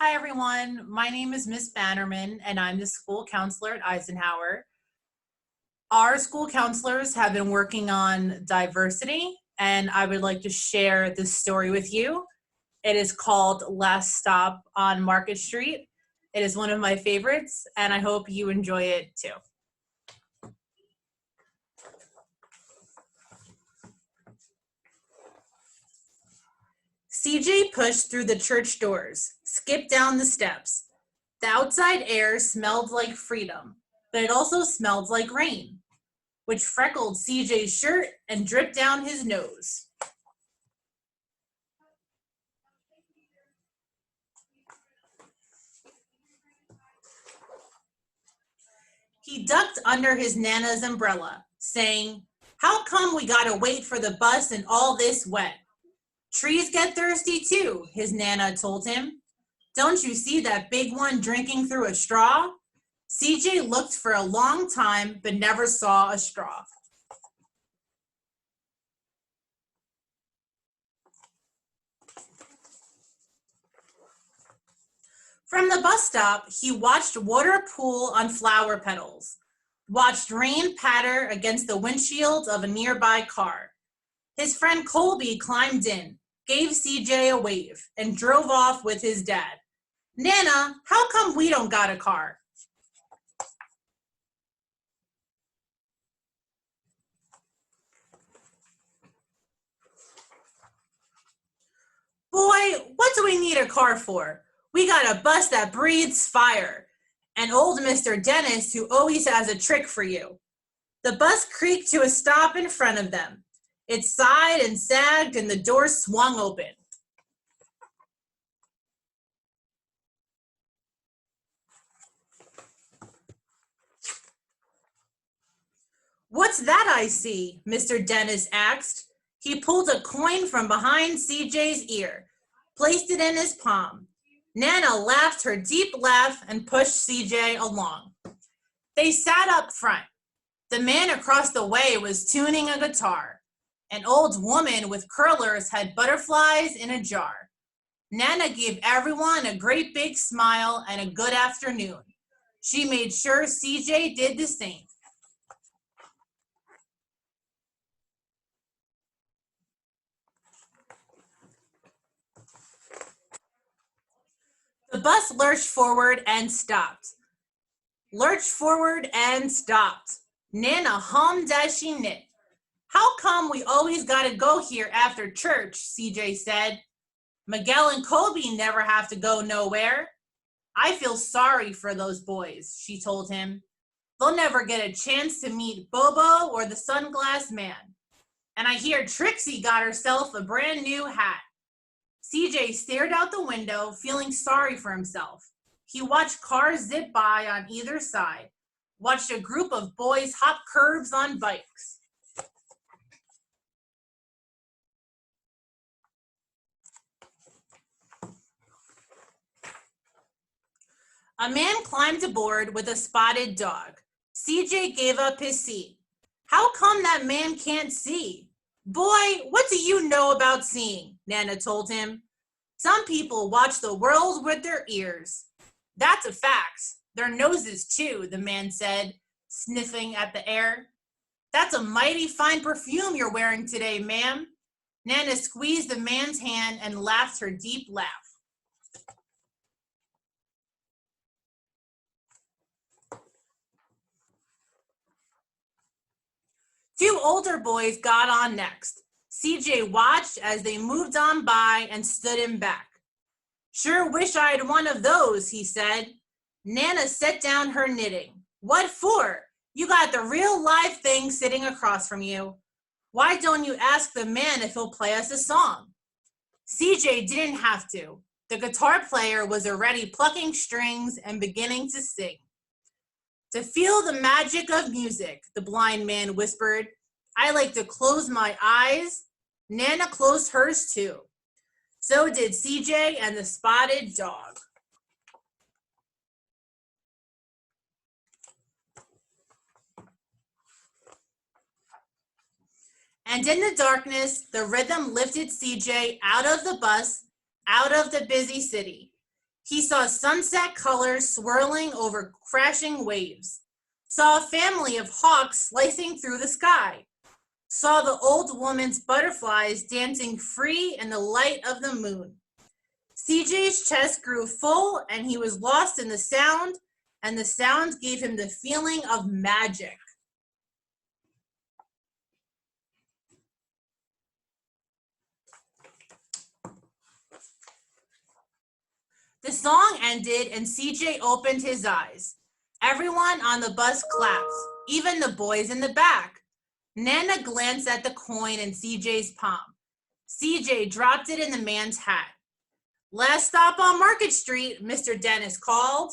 Hi, everyone. My name is Miss Bannerman, and I'm the school counselor at Eisenhower. Our school counselors have been working on diversity, and I would like to share this story with you. It is called Last Stop on Market Street. It is one of my favorites, and I hope you enjoy it too. CJ pushed through the church doors, skipped down the steps. The outside air smelled like freedom, but it also smelled like rain, which freckled CJ's shirt and dripped down his nose. He ducked under his Nana's umbrella, saying, "How come we gotta wait for the bus and all this wet?" "Trees get thirsty too," his Nana told him. "Don't you see that big one drinking through a straw?" CJ looked for a long time, but never saw a straw. From the bus stop, he watched water pool on flower petals, watched rain patter against the windshield of a nearby car. His friend Colby climbed in, gave CJ a wave, and drove off with his dad. "Nana, how come we don't got a car?" "Boy, what do we need a car for? We got a bus that breathes fire. And old Mr. Dennis, who always has a trick for you." The bus creaked to a stop in front of them. It sighed and sagged, and the doors swung open. "What's that I see?" Mr. Dennis asked. He pulled a coin from behind CJ's ear, placed it in his palm. Nana laughed her deep laugh and pushed CJ along. They sat up front. The man across the way was tuning a guitar. An old woman with curlers had butterflies in a jar. Nana gave everyone a great big smile and a good afternoon. She made sure CJ did the same. The bus lurched forward and stopped. Lurched forward and stopped. Nana hummed as she knit. "How come we always gotta go here after church?" CJ said. "Miguel and Colby never have to go nowhere." "I feel sorry for those boys," she told him. "They'll never get a chance to meet Bobo or the Sunglass Man. And I hear Trixie got herself a brand new hat." CJ stared out the window, feeling sorry for himself. He watched cars zip by on either side, watched a group of boys hop curves on bikes. A man climbed aboard with a spotted dog. CJ gave up his seat. "How come that man can't see?" "Boy, what do you know about seeing?" Nana told him. "Some people watch the world with their ears." "That's a fact. Their noses too," the man said, sniffing at the air. "That's a mighty fine perfume you're wearing today, ma'am." Nana squeezed the man's hand and laughed her deep laugh. Two older boys got on next. CJ watched as they moved on by and stood him back. "Sure wish I had one of those," he said. Nana set down her knitting. "What for? You got the real live thing sitting across from you. Why don't you ask the man if he'll play us a song?" CJ didn't have to. The guitar player was already plucking strings and beginning to sing. "To feel the magic of music," the blind man whispered, "I like to close my eyes." Nana closed hers too. So did CJ and the spotted dog. And in the darkness, the rhythm lifted CJ out of the bus, out of the busy city. He saw sunset colors swirling over crashing waves, saw a family of hawks slicing through the sky, saw the old woman's butterflies dancing free in the light of the moon. CJ's chest grew full and he was lost in the sound, and the sound gave him the feeling of magic. The song ended and CJ opened his eyes. Everyone on the bus clapped, even the boys in the back. Nana glanced at the coin in CJ's palm. CJ dropped it in the man's hat. Last stop on Market Street, Mr. Dennis called.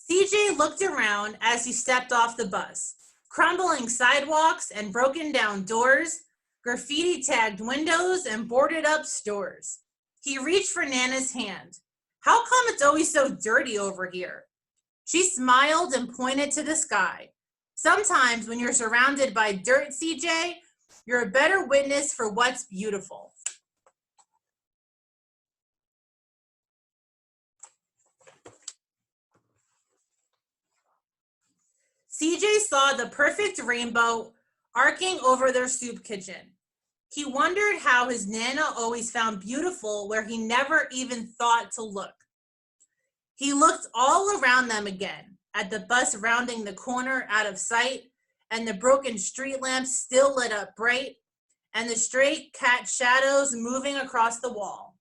CJ looked around as he stepped off the bus. Crumbling sidewalks and broken down doors, graffiti tagged windows and boarded up stores. He reached for Nana's hand. How come it's always so dirty over here? She smiled and pointed to the sky. Sometimes when you're surrounded by dirt, CJ, you're a better witness for what's beautiful. CJ saw the perfect rainbow arcing over their soup kitchen. He wondered how his Nana always found beautiful where he never even thought to look. He looked all around them again, at the bus rounding the corner out of sight, and the broken street lamps still lit up bright, and the stray cat shadows moving across the wall.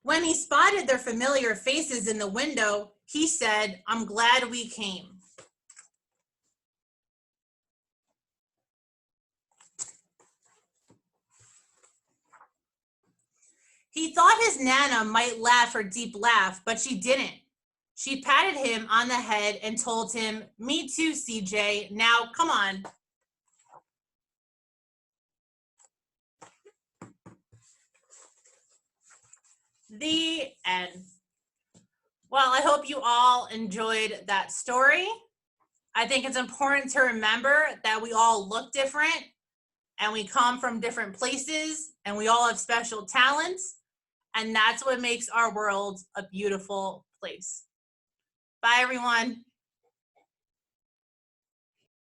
When he spotted their familiar faces in the window, he said, "I'm glad we came." He thought his Nana might laugh her deep laugh, but she didn't. She patted him on the head and told him, "Me too, CJ. Now, come on." The end. Well, I hope you all enjoyed that story. I think it's important to remember that we all look different and we come from different places and we all have special talents, and that's what makes our world a beautiful place. Bye, everyone.